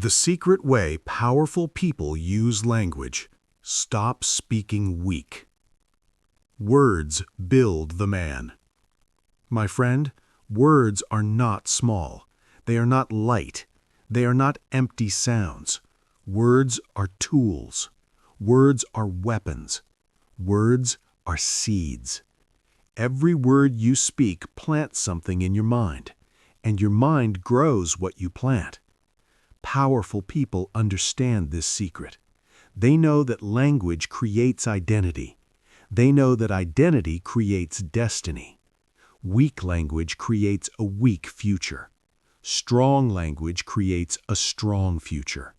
The secret way powerful people use language. Stop speaking weak. Words build the man. My friend, words are not small. They are not light. They are not empty sounds. Words are tools. Words are weapons. Words are seeds. Every word you speak plants something in your mind, and your mind grows what you plant. Powerful people understand this secret. They know that language creates identity. They know that identity creates destiny. Weak language creates a weak future. Strong language creates a strong future.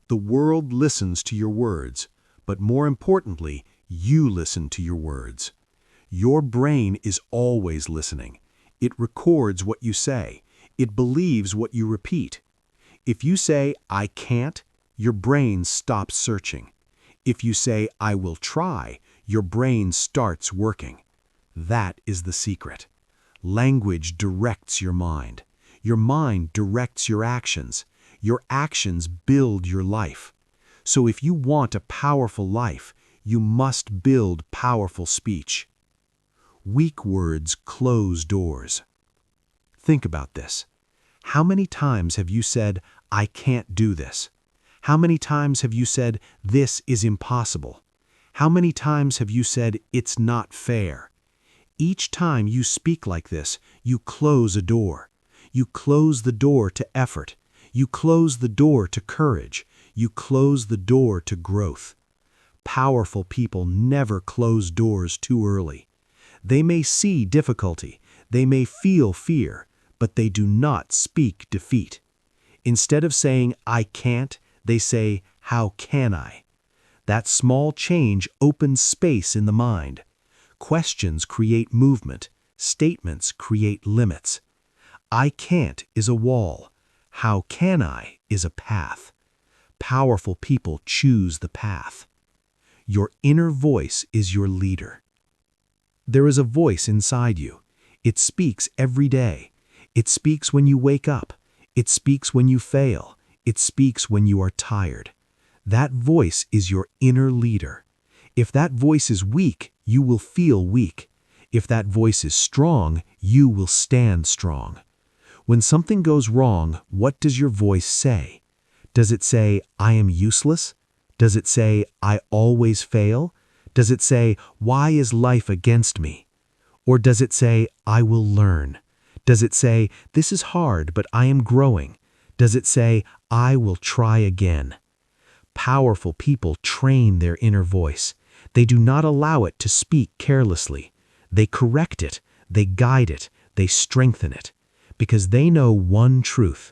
The world listens to your words, but more importantly, you listen to your words. Your brain is always listening. It records what you say. It believes what you repeat. If you say, "I can't," your brain stops searching. If you say, "I will try," your brain starts working. That is the secret. Language directs your mind. Your mind directs your actions. Your actions build your life. So if you want a powerful life, you must build powerful speech. Weak words close doors. Think about this. How many times have you said, "I can't do this"? How many times have you said, "This is impossible"? How many times have you said, "It's not fair"? Each time you speak like this, you close a door. You close the door to effort. You close the door to courage. You close the door to growth. Powerful people never close doors too early. They may see difficulty. They may feel fear, but they do not speak defeat. Instead of saying, "I can't," they say, "How can I?" That small change opens space in the mind. Questions create movement. Statements create limits. "I can't" is a wall. "How can I" is a path. Powerful people choose the path. Your inner voice is your leader. There is a voice inside you. It speaks every day. It speaks when you wake up. It speaks when you fail. It speaks when you are tired. That voice is your inner leader. If that voice is weak, you will feel weak. If that voice is strong, you will stand strong. When something goes wrong, what does your voice say? Does it say, "I am useless"? Does it say, "I always fail"? Does it say, "Why is life against me"? Or does it say, "I will learn"? Does it say, "This is hard, but I am growing"? Does it say, "I will try again"? Powerful people train their inner voice. They do not allow it to speak carelessly. They correct it, they guide it, they strengthen it. Because they know one truth.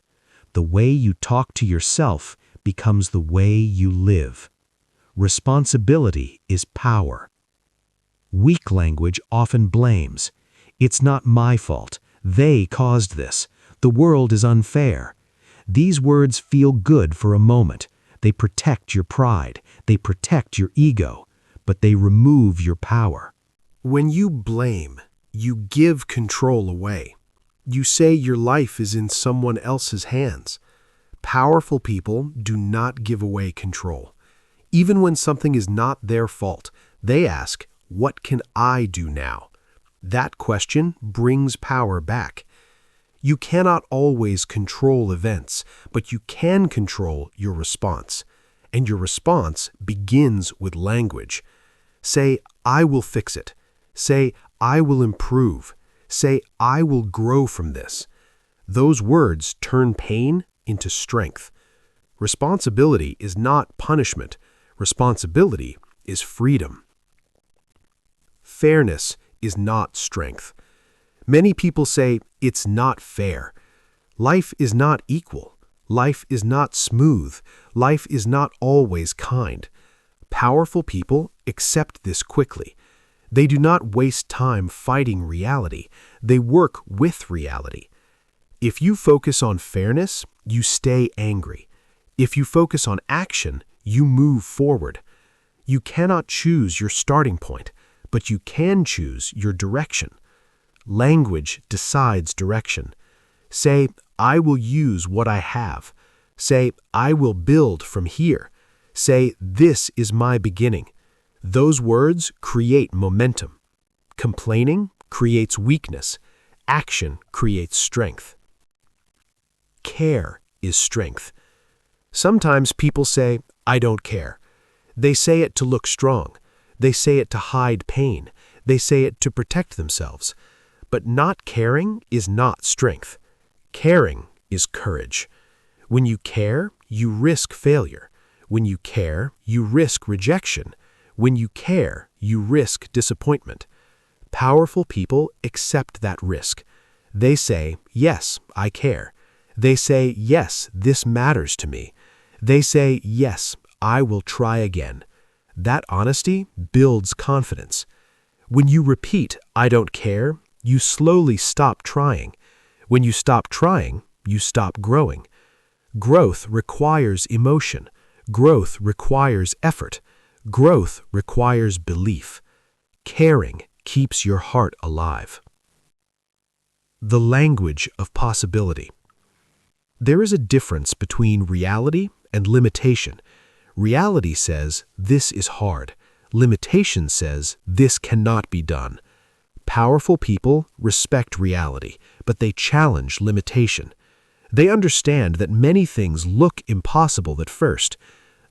The way you talk to yourself becomes the way you live. Responsibility is power. Weak language often blames. "It's not my fault. They caused this. The world is unfair." These words feel good for a moment. They protect your pride. They protect your ego. But they remove your power. When you blame, you give control away. You say your life is in someone else's hands. Powerful people do not give away control. Even when something is not their fault, they ask, "What can I do now?" That question brings power back. You cannot always control events, but you can control your response. And your response begins with language. Say, "I will fix it." Say, "I will improve." Say, "I will grow from this." Those words turn pain into strength. Responsibility is not punishment. Responsibility is freedom. Fairness is not strength. Many people say, "It's not fair." Life is not equal. Life is not smooth. Life is not always kind. Powerful people accept this quickly. They do not waste time fighting reality. They work with reality. If you focus on fairness, you stay angry. If you focus on action, you move forward. You cannot choose your starting point, but you can choose your direction. Language decides direction. Say, "I will use what I have." Say, I will build from here. Say, this is my beginning. Those words create momentum. Complaining creates weakness. Action creates strength. Care is strength. Sometimes people say, I don't care. They say it to look strong. They say it to hide pain. They say it to protect themselves. But not caring is not strength. Caring is courage. When you care, you risk failure. When you care, you risk rejection. When you care, you risk disappointment. Powerful people accept that risk. They say, yes, I care. They say, yes, this matters to me. They say, yes, I will try again. That honesty builds confidence. When you repeat, I don't care, you slowly stop trying. When you stop trying, you stop growing. Growth requires emotion. Growth requires effort. Growth requires belief. Caring keeps your heart alive. The language of possibility. There is a difference between reality and limitation. Reality says, this is hard. Limitation says, this cannot be done. Powerful people respect reality, but they challenge limitation. They understand that many things look impossible at first.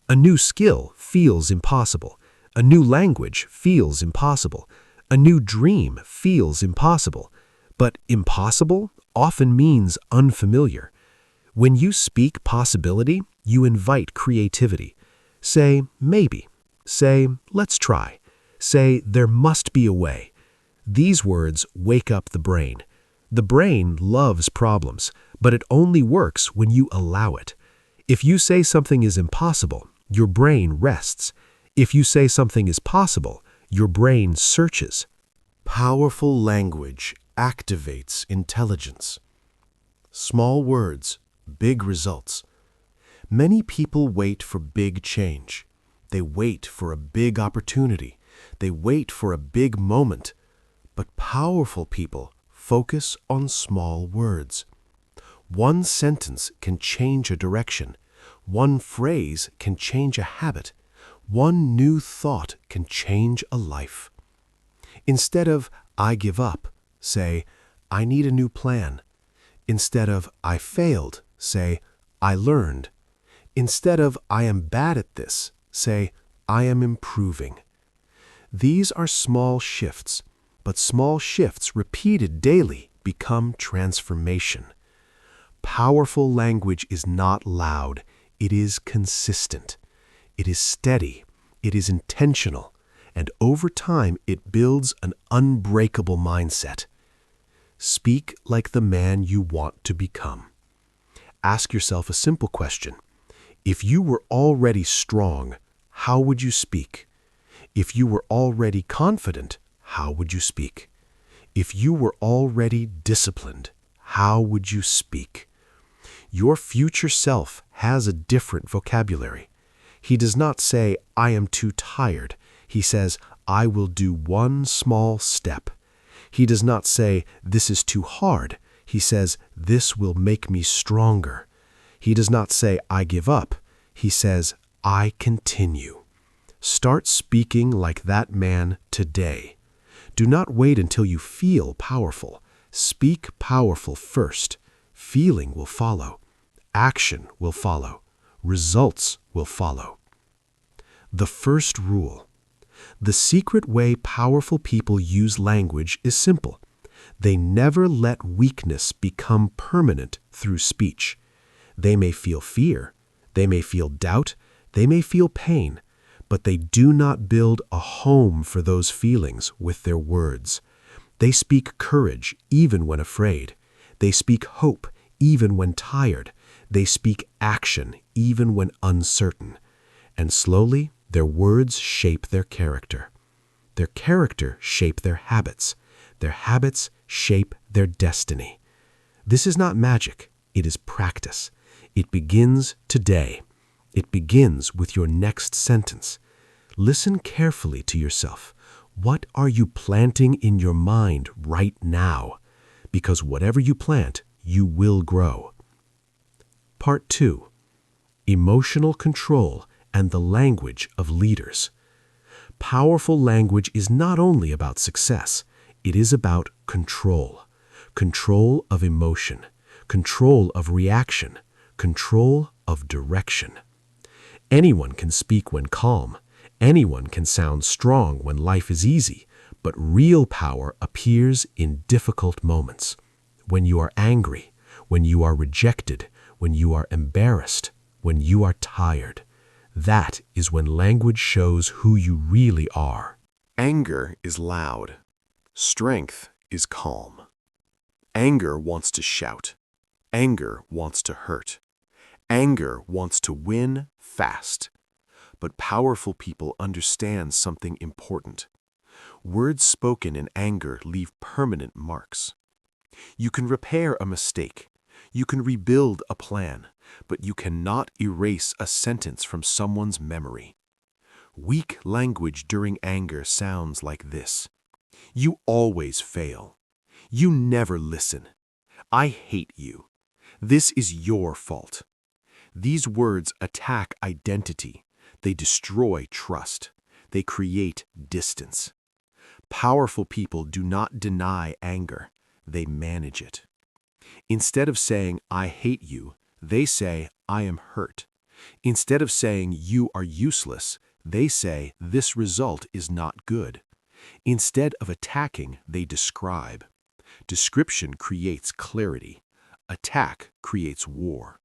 A new skill feels impossible. A new language feels impossible. A new dream feels impossible. But impossible often means unfamiliar. When you speak possibility, you invite creativity. Say, maybe. Say, let's try. Say, there must be a way. These words wake up the brain. The brain loves problems, but it only works when you allow it. If you say something is impossible, your brain rests. If you say something is possible, your brain searches. Powerful language activates intelligence. Small words, big results. Many people wait for big change. They wait for a big opportunity. They wait for a big moment. But powerful people focus on small words. One sentence can change a direction. One phrase can change a habit. One new thought can change a life. Instead of, I give up, say, I need a new plan. Instead of, I failed, say, I learned. Instead of, I am bad at this, say, I am improving. These are small shifts, but small shifts repeated daily become transformation. Powerful language is not loud. It is consistent. It is steady. It is intentional. And over time, it builds an unbreakable mindset. Speak like the man you want to become. Ask yourself a simple question. If you were already strong, how would you speak? If you were already confident, how would you speak? If you were already disciplined, how would you speak? Your future self has a different vocabulary. He does not say, I am too tired. He says, I will do one small step. He does not say, this is too hard. He says, this will make me stronger. He does not say, I give up. He says, I continue. Start speaking like that man today. Do not wait until you feel powerful. Speak powerful first. Feeling will follow. Action will follow. Results will follow. The first rule. The secret way powerful people use language is simple. They never let weakness become permanent through speech. They may feel fear, they may feel doubt, they may feel pain, but they do not build a home for those feelings with their words. They speak courage even when afraid. They speak hope even when tired. They speak action even when uncertain. And slowly, their words shape their character. Their character shape their habits. Their habits shape their destiny. This is not magic. It is practice. It begins today. It begins with your next sentence. Listen carefully to yourself. What are you planting in your mind right now? Because whatever you plant, you will grow. Part 2. emotional control, and the language of leaders. Powerful language is not only about success, it is about control. Control of emotion, control of reaction, control of direction. Anyone can speak when calm. Anyone can sound strong when life is easy, but real power appears in difficult moments. When you are angry, when you are rejected, when you are embarrassed, when you are tired. That is when language shows who you really are. Anger is loud. Strength is calm. Anger wants to shout. Anger wants to hurt. Anger wants to win fast. But powerful people understand something important. Words spoken in anger leave permanent marks. You can repair a mistake. You can rebuild a plan, but you cannot erase a sentence from someone's memory. Weak language during anger sounds like this. You always fail. You never listen. I hate you. This is your fault. These words attack identity. They destroy trust. They create distance. Powerful people do not deny anger. They manage it. Instead of saying, I hate you, they say, I am hurt. Instead of saying, you are useless, they say, this result is not good. Instead of attacking, they describe. Description creates clarity. Attack creates war.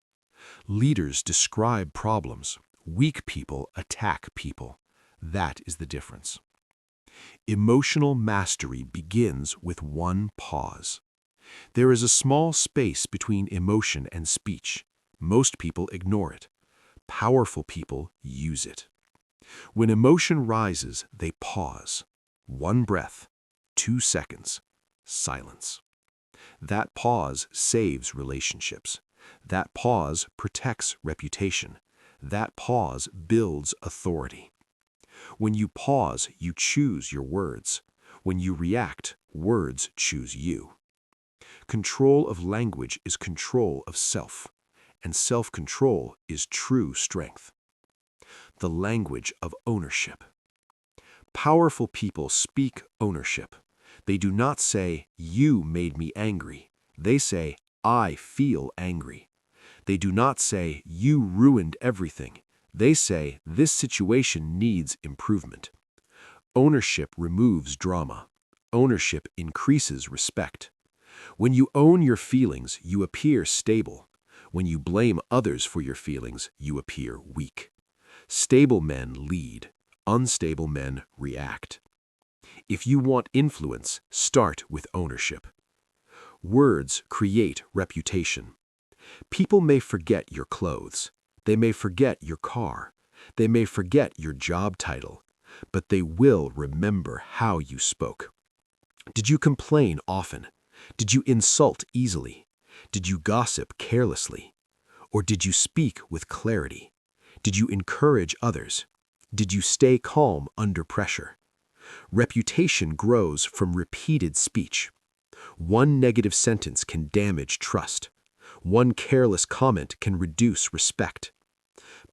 Leaders describe problems. Weak people attack people. That is the difference. Emotional mastery begins with one pause. There is a small space between emotion and speech. Most people ignore it. Powerful people use it. When emotion rises, they pause. 1 breath, 2 seconds, silence. That pause saves relationships. That pause protects reputation. That pause builds authority. When you pause, you choose your words. When you react, words choose you. Control of language is control of self, and self-control is true strength. The language of ownership. Powerful people speak ownership. They do not say, you made me angry. They say, I feel angry. They do not say, you ruined everything. They say, this situation needs improvement. Ownership removes drama. Ownership increases respect. When you own your feelings, you appear stable. When you blame others for your feelings, you appear weak. Stable men lead. Unstable men react. If you want influence, start with ownership. Words create reputation. People may forget your clothes. They may forget your car. They may forget your job title. But they will remember how you spoke. Did you complain often? Did you insult easily? Did you gossip carelessly? Or did you speak with clarity? Did you encourage others? Did you stay calm under pressure? Reputation grows from repeated speech. One negative sentence can damage trust. One careless comment can reduce respect.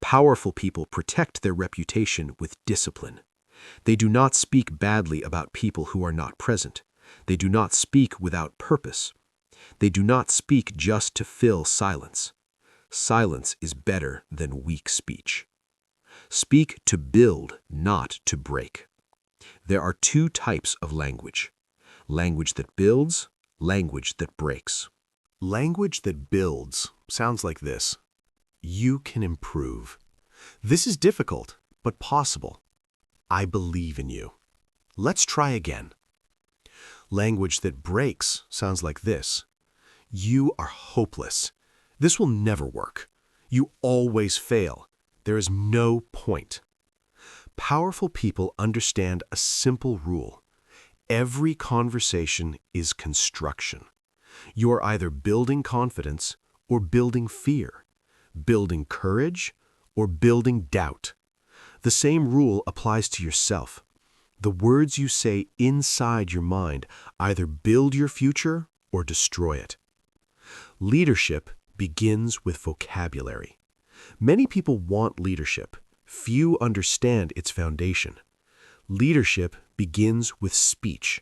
Powerful people protect their reputation with discipline. They do not speak badly about people who are not present. They do not speak without purpose. They do not speak just to fill silence. Silence is better than weak speech. Speak to build, not to break. There are 2 types of language. Language that builds, language that breaks. Language that builds sounds like this. You can improve. This is difficult, but possible. I believe in you. Let's try again. Language that breaks sounds like this. You are hopeless. This will never work. You always fail. There is no point. Powerful people understand a simple rule. Every conversation is construction. You are either building confidence or building fear, building courage or building doubt. The same rule applies to yourself. The words you say inside your mind either build your future or destroy it. Leadership begins with vocabulary. Many people want leadership. Few understand its foundation. Leadership begins with speech.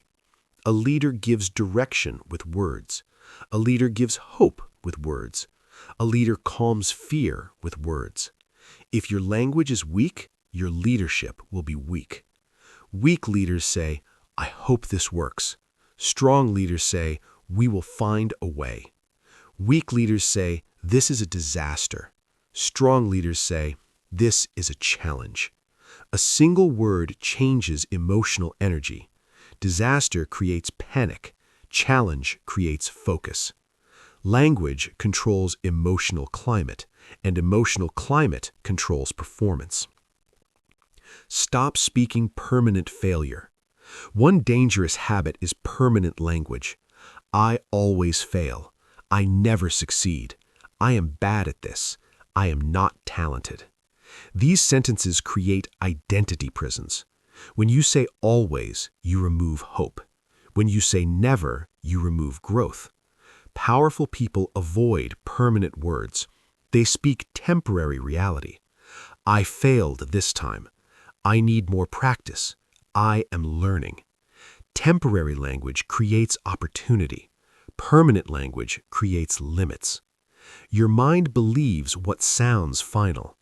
A leader gives direction with words. A leader gives hope with words. A leader calms fear with words. If your language is weak, your leadership will be weak. Weak leaders say, "I hope this works." Strong leaders say, "We will find a way." Weak leaders say, "This is a disaster." Strong leaders say, "This is a challenge." A single word changes emotional energy. Disaster creates panic. Challenge creates focus. Language controls emotional climate, and emotional climate controls performance. Stop speaking permanent failure. One dangerous habit is permanent language. I always fail. I never succeed. I am bad at this. I am not talented. These sentences create identity prisons. When you say always, you remove hope. When you say never, you remove growth. Powerful people avoid permanent words. They speak temporary reality. I failed this time. I need more practice. I am learning. Temporary language creates opportunity. Permanent language creates limits. Your mind believes what sounds final.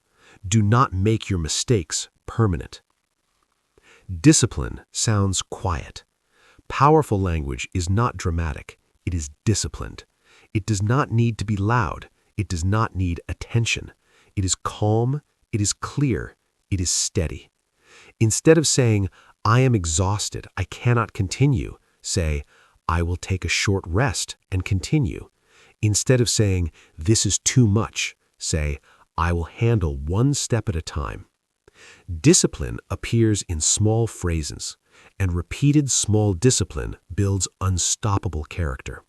Do not make your mistakes permanent. Discipline sounds quiet. Powerful language is not dramatic. It is disciplined. It does not need to be loud. It does not need attention. It is calm. It is clear. It is steady. Instead of saying, "I am exhausted, I cannot continue," say, "I will take a short rest and continue." Instead of saying, "This is too much," say, "I will handle one step at a time." Discipline appears in small phrases, and repeated small discipline builds unstoppable character.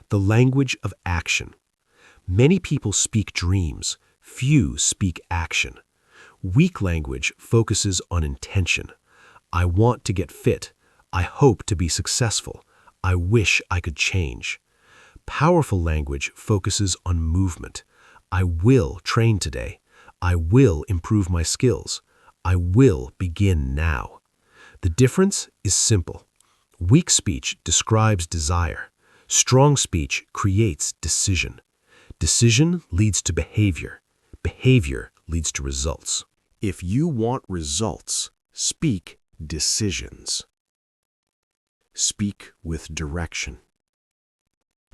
The language of action. Many people speak dreams. Few speak action. Weak language focuses on intention. I want to get fit. I hope to be successful. I wish I could change. Powerful language focuses on movement. I will train today. I will improve my skills. I will begin now. The difference is simple. Weak speech describes desire. Strong speech creates decision. Decision leads to behavior. Behavior leads to results. If you want results, speak decisions. Speak with direction.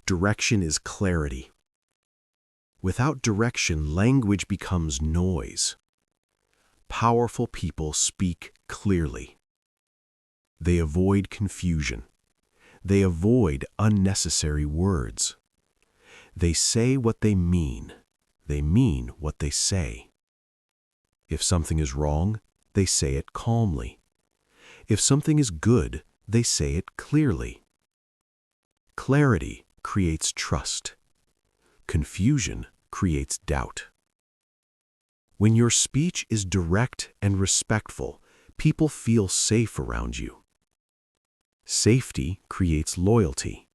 Direction is clarity. Without direction, language becomes noise. Powerful people speak clearly. They avoid confusion. They avoid unnecessary words. They say what they mean. They mean what they say. If something is wrong, they say it calmly. If something is good, they say it clearly. Clarity creates trust. Confusion creates doubt. When your speech is direct and respectful, people feel safe around you. Safety creates loyalty.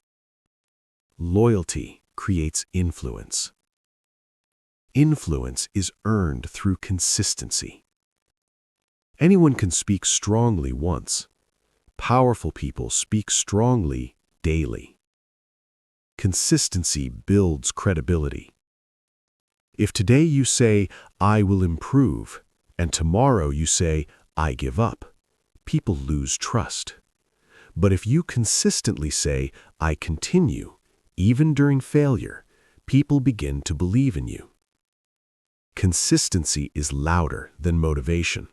Loyalty creates influence. Influence is earned through consistency. Anyone can speak strongly once. Powerful people speak strongly daily. Consistency builds credibility. If today you say, "I will improve," and tomorrow you say, "I give up," people lose trust. But if you consistently say, "I continue," even during failure, people begin to believe in you. Consistency is louder than motivation.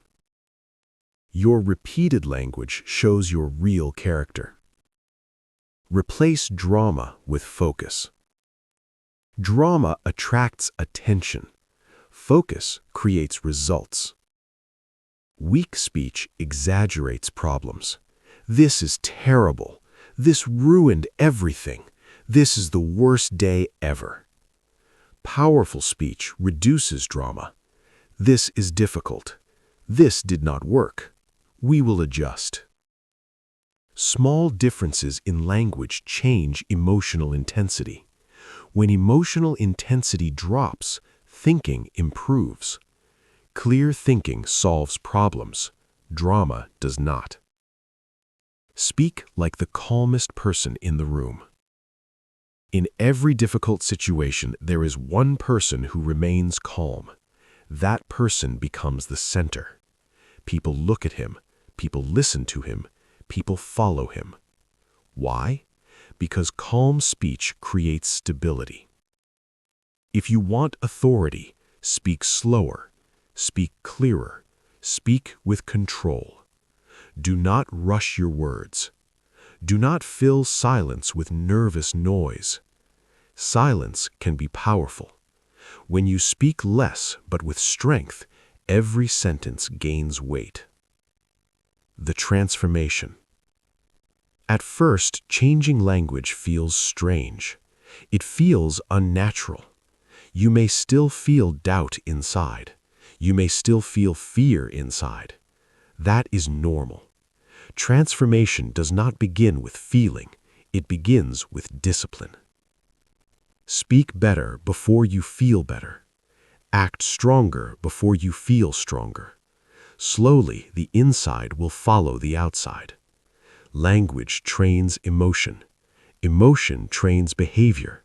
Your repeated language shows your real character. Replace drama with focus. Drama attracts attention. Focus creates results. Weak speech exaggerates problems. "This is terrible. This ruined everything. This is the worst day ever." Powerful speech reduces drama. "This is difficult. This did not work. We will adjust." Small differences in language change emotional intensity. When emotional intensity drops, thinking improves. Clear thinking solves problems. Drama does not. Speak like the calmest person in the room. In every difficult situation, there is one person who remains calm. That person becomes the center. People look at him, people listen to him, people follow him. Why? Because calm speech creates stability. If you want authority, speak slower, speak clearer, speak with control. Do not rush your words. Do not fill silence with nervous noise. Silence can be powerful. When you speak less but with strength, every sentence gains weight. The transformation. At first, changing language feels strange. It feels unnatural. You may still feel doubt inside. You may still feel fear inside. That is normal. Transformation does not begin with feeling. It begins with discipline. Speak better before you feel better. Act stronger before you feel stronger. Slowly, the inside will follow the outside. Language trains emotion. Emotion trains behavior.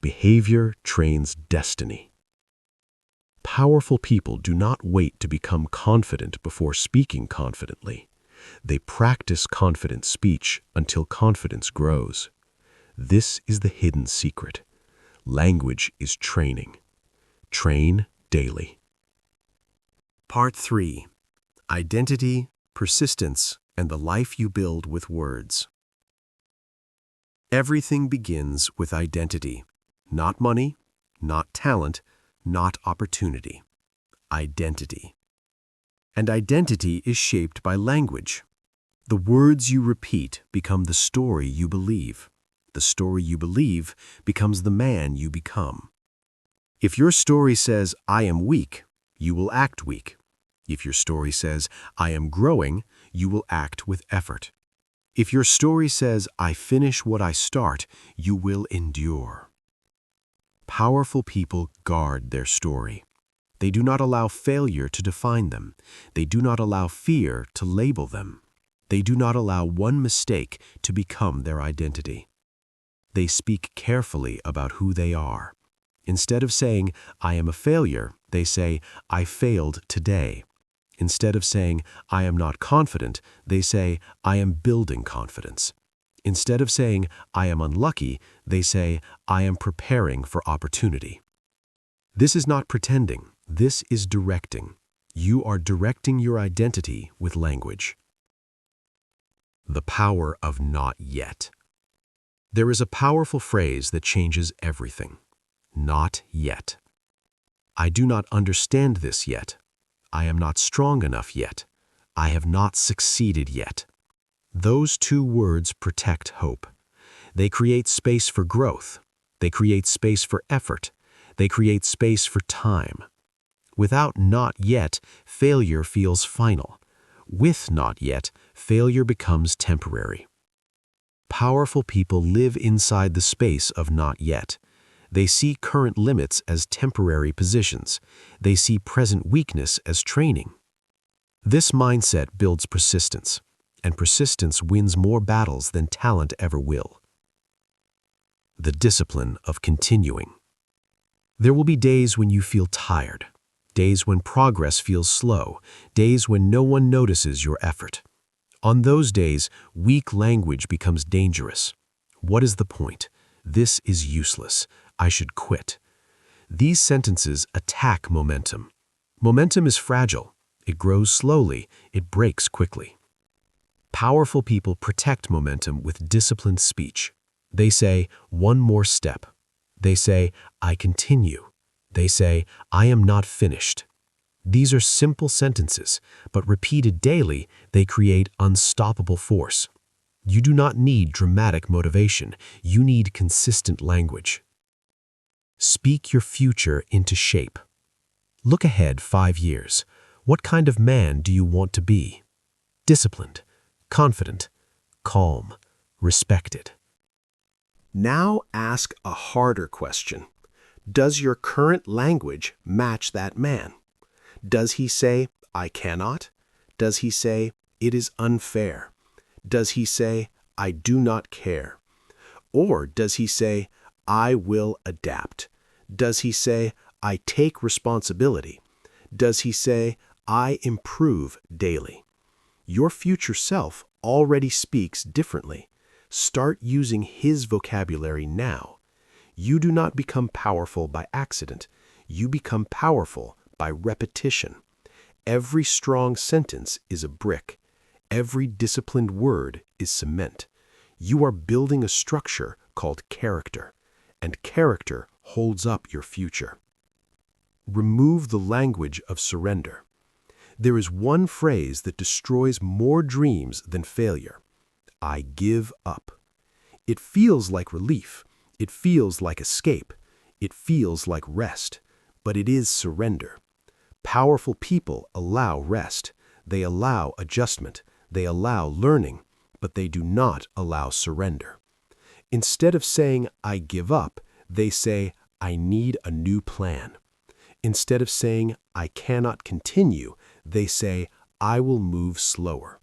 Behavior trains destiny. Powerful people do not wait to become confident before speaking confidently. They practice confident speech until confidence grows. This is the hidden secret. Language is training. Train daily. Part 3. Identity, persistence, and the life you build with words. Everything begins with identity. Not money, not talent, not opportunity. Identity. And identity is shaped by language. The words you repeat become the story you believe. The story you believe becomes the man you become. If your story says, "I am weak," you will act weak. If your story says, "I am growing," you will act with effort. If your story says, "I finish what I start," you will endure. Powerful people guard their story. They do not allow failure to define them. They do not allow fear to label them. They do not allow one mistake to become their identity. They speak carefully about who they are. Instead of saying, "I am a failure," they say, "I failed today." Instead of saying, "I am not confident," they say, "I am building confidence." Instead of saying, "I am unlucky," they say, "I am preparing for opportunity." This is not pretending. This is directing. You are directing your identity with language. The power of not yet. There is a powerful phrase that changes everything. Not yet. I do not understand this yet. I am not strong enough yet. I have not succeeded yet. Those two words protect hope. They create space for growth. They create space for effort. They create space for time. Without not yet, failure feels final. With not yet, failure becomes temporary. Powerful people live inside the space of not yet. They see current limits as temporary positions. They see present weakness as training. This mindset builds persistence, and persistence wins more battles than talent ever will. The discipline of continuing. There will be days when you feel tired, days when progress feels slow, days when no one notices your effort. On those days, weak language becomes dangerous. What is the point? This is useless. I should quit. These sentences attack momentum. Momentum is fragile. It grows slowly. It breaks quickly. Powerful people protect momentum with disciplined speech. They say, "One more step." They say, "I continue." They say, "I am not finished." These are simple sentences, but repeated daily, they create unstoppable force. You do not need dramatic motivation. You need consistent language. Speak your future into shape. Look ahead 5 years. What kind of man do you want to be? Disciplined, confident, calm, respected. Now ask a harder question. Does your current language match that man? Does he say, I cannot? Does he say, it is unfair? Does he say, I do not care? Or does he say, I will adapt? Does he say, I take responsibility? Does he say, I improve daily? Your future self already speaks differently. Start using his vocabulary now. You do not become powerful by accident. You become powerful by repetition. Every strong sentence is a brick. Every disciplined word is cement. You are building a structure called character, and character holds up your future. Remove the language of surrender. There is one phrase that destroys more dreams than failure. I give up. It feels like relief. It feels like escape. It feels like rest. But it is surrender. Powerful people allow rest. They allow adjustment. They allow learning. But they do not allow surrender. Instead of saying, I give up, they say, I need a new plan. Instead of saying, I cannot continue, they say, I will move slower.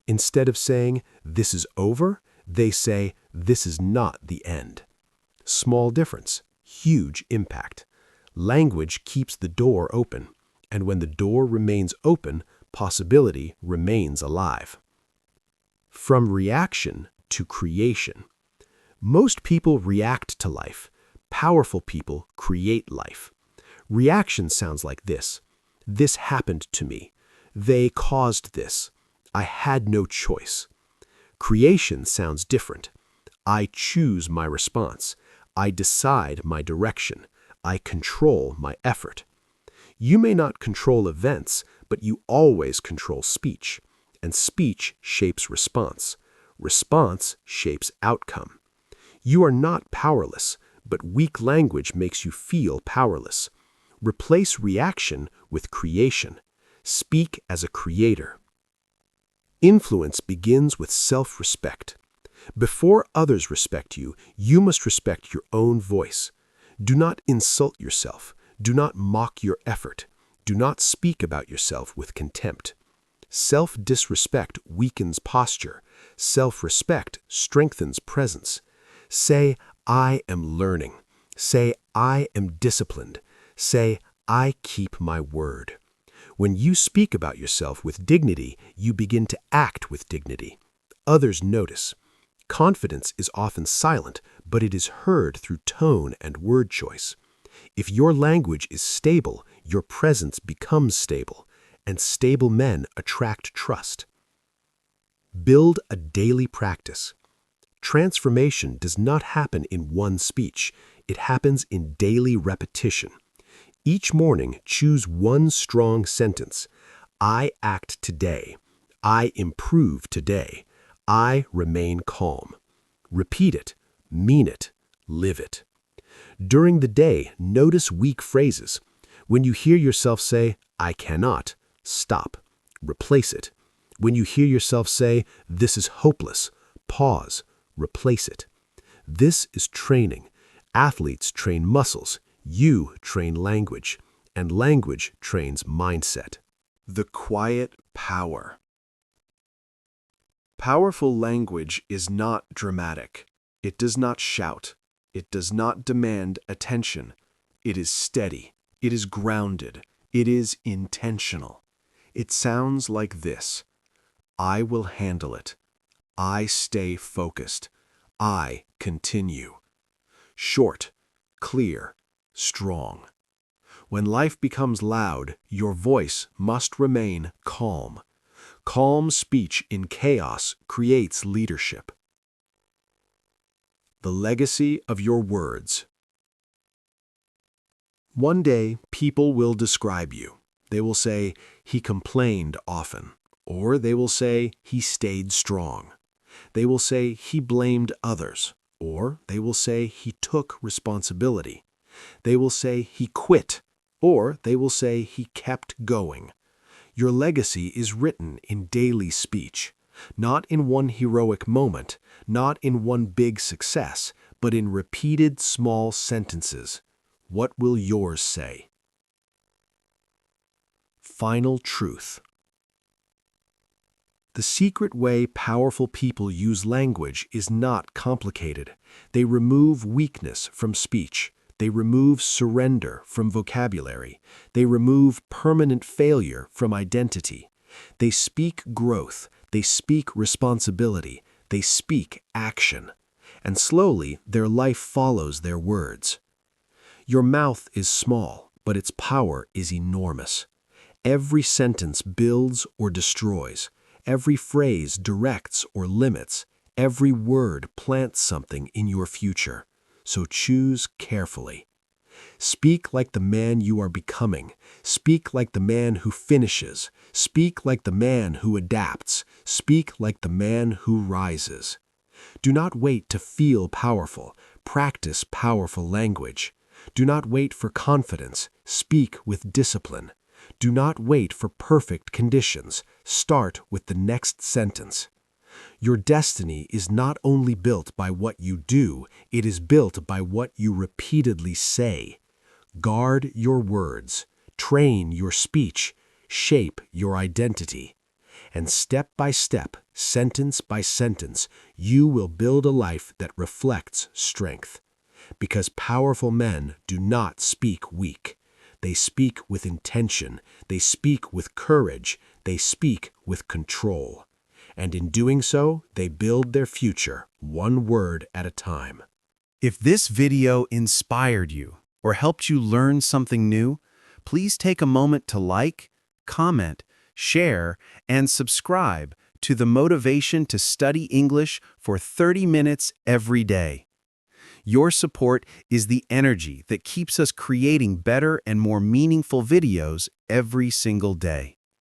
Instead of saying, this is over, they say, this is not the end. Small difference, huge impact. Language keeps the door open, and when the door remains open, possibility remains alive. From reaction to creation. Most people react to life. Powerful people create life. Reaction sounds like this. This happened to me. They caused this. I had no choice. Creation sounds different. I choose my response. I decide my direction. I control my effort. You may not control events, but you always control speech. And speech shapes response. Response shapes outcome. You are not powerless, but weak language makes you feel powerless. Replace reaction with creation. Speak as a creator. Influence begins with self-respect. Before others respect you, you must respect your own voice. Do not insult yourself. Do not mock your effort. Do not speak about yourself with contempt. Self-disrespect weakens posture. Self-respect strengthens presence. Say, I am learning. Say, I am disciplined. Say, I keep my word. When you speak about yourself with dignity, you begin to act with dignity. Others notice. Confidence is often silent, but it is heard through tone and word choice. If your language is stable, your presence becomes stable, and stable men attract trust. Build a daily practice. Transformation does not happen in one speech. It happens in daily repetition. Each morning, choose one strong sentence. I act today. I improve today. I remain calm. Repeat it, mean it, live it. During the day, notice weak phrases. When you hear yourself say, I cannot, stop. Replace it. When you hear yourself say, this is hopeless, pause. Replace it. This is training. Athletes train muscles. You train language. And language trains mindset. The quiet power. Powerful language is not dramatic. It does not shout. It does not demand attention. It is steady. It is grounded. It is intentional. It sounds like this. I will handle it. I stay focused. I continue. Short, clear, strong. When life becomes loud, your voice must remain calm. Calm speech in chaos creates leadership. The legacy of your words. One day, people will describe you. They will say, he complained often. Or they will say, he stayed strong. They will say, he blamed others. Or they will say, he took responsibility. They will say, he quit. Or they will say, he kept going. Your legacy is written in daily speech, not in one heroic moment, not in one big success, but in repeated small sentences. What will yours say? Final truth. The secret way powerful people use language is not complicated. They remove weakness from speech. They remove surrender from vocabulary. They remove permanent failure from identity. They speak growth. They speak responsibility. They speak action. And slowly, their life follows their words. Your mouth is small, but its power is enormous. Every sentence builds or destroys. Every phrase directs or limits. Every word plants something in your future. So choose carefully. Speak like the man you are becoming. Speak like the man who finishes. Speak like the man who adapts. Speak like the man who rises. Do not wait to feel powerful. Practice powerful language. Do not wait for confidence. Speak with discipline. Do not wait for perfect conditions. Start with the next sentence. Your destiny is not only built by what you do, it is built by what you repeatedly say. Guard your words, train your speech, shape your identity. And step by step, sentence by sentence, you will build a life that reflects strength. Because powerful men do not speak weak. They speak with intention. They speak with courage. They speak with control. And in doing so, they build their future, one word at a time. If this video inspired you or helped you learn something new, please take a moment to like, comment, share, and subscribe to the Motivation to Study English for 30 minutes every day. Your support is the energy that keeps us creating better and more meaningful videos every single day.